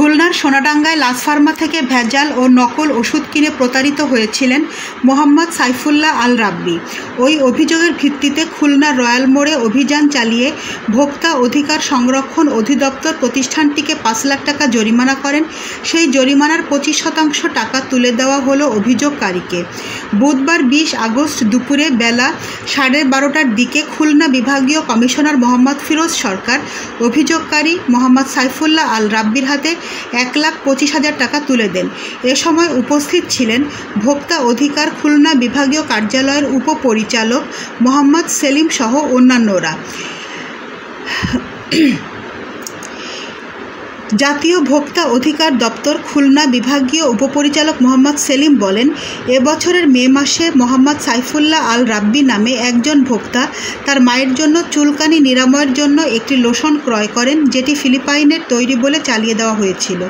খুলনার সোনাডাঙ্গায় লাস ফার্মা থেকে ভেজাল ও নকল ওষুধ কিনে প্রতারিত হয়েছিলেন মোহাম্মদ সাইফুল্লাহ আল রাব্বি। ওই অভিযোগের ভিত্তিতে খুলনার রয়্যাল মোড়ে অভিযান চালিয়ে ভোক্তা অধিকার সংরক্ষণ অধিদপ্তর প্রতিষ্ঠানটিকে ৫ লাখ টাকা জরিমানা করেন। সেই জরিমানার ২৫% টাকা তুলে দেওয়া হলো অভিযোগকারীকে। বুধবার ২০ আগস্ট দুপুরে বেলা 12:30টার দিকে খুলনা বিভাগীয় কমিশনার মোহাম্মদ ফিরোজ সরকার অভিযোগকারী মোহাম্মদ সাইফুল্লাহ আল রাব্বির হাতে ১,২৫,০০০ টাকা তুলে দেন। এ সময় উপস্থিত ছিলেন ভোক্তা অধিকার খুলনা বিভাগীয় কার্যালয়ের উপপরিচালক মোহাম্মদ সেলিম সহ অন্যান্যরা। জাতীয় ভোক্তা অধিকার দপ্তর খুলনা বিভাগীয় উপপরিচালক মোহাম্মদ সেলিম বলেন, এবছরের মে মাসে মোহাম্মদ সাইফুল্লাহ আল রাব্বি নামে একজন ভোক্তা তার মায়ের জন্য চুলকানি নিরাময়ের জন্য একটি লোশন ক্রয় করেন, যেটি ফিলিপাইনের তৈরি বলে চালিয়ে দেওয়া হয়েছিল।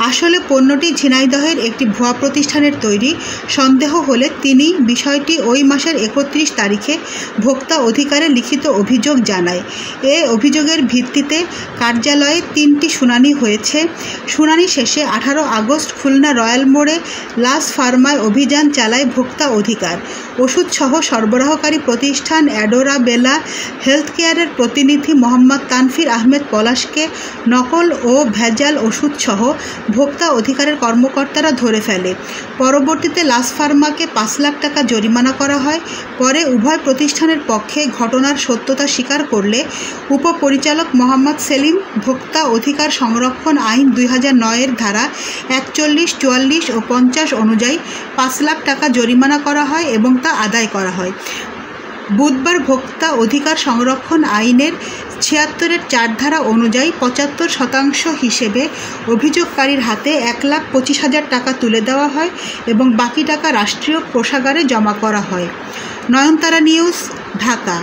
আসলে পণ্যটি ঝিনাইদহের একটি ভুয়া প্রতিষ্ঠানের তৈরি। সন্দেহ হলে তিনি বিষয়টি ওই মাসের ৩১ তারিখে ভোক্তা অধিকারে লিখিত অভিযোগ জানায়। এ অভিযোগের ভিত্তিতে কার্যালয়ে ৩টি শুনানি হয়েছে। শুনানি শেষে ১৮ আগস্ট খুলনা রয়্যাল মোড়ে লাস ফার্মায় অভিযান চালায় ভোক্তা অধিকার। ওষুধসহ সরবরাহকারী প্রতিষ্ঠান অ্যাডোরা বেলা হেলথ কেয়ারের প্রতিনিধি মোহাম্মদ তানফির আহমেদ পলাশকে নকল ও ভেজাল ওষুধসহ ভোক্তা অধিকারের কর্মকর্তারা ধরে ফেলে। পরবর্তীতে লাস ফার্মাকে ৫ লাখ টাকা জরিমানা করা হয়। পরে উভয় প্রতিষ্ঠানের পক্ষে ঘটনার সত্যতা স্বীকার করলে উপপরিচালক মোহাম্মদ সেলিম ভোক্তা অধিকার সংরক্ষণ আইন ২০০৯-এর ধারা ৪১, ৪৪ ও ৫০ অনুযায়ী ৫ লাখ টাকা জরিমানা করা হয় এবং তা আদায় করা হয়। বুধবার ভোক্তা অধিকার সংরক্ষণ আইনের ৭৬-এর ৪ ধারা অনুযায়ী ৭৫% হিসেবে অভিযোগকারীর হাতে ১,২৫,০০০ টাকা তুলে দেওয়া হয় এবং বাকি টাকা রাষ্ট্রীয় কোষাগারে জমা করা হয়। নয়নতারা নিউজ, ঢাকা।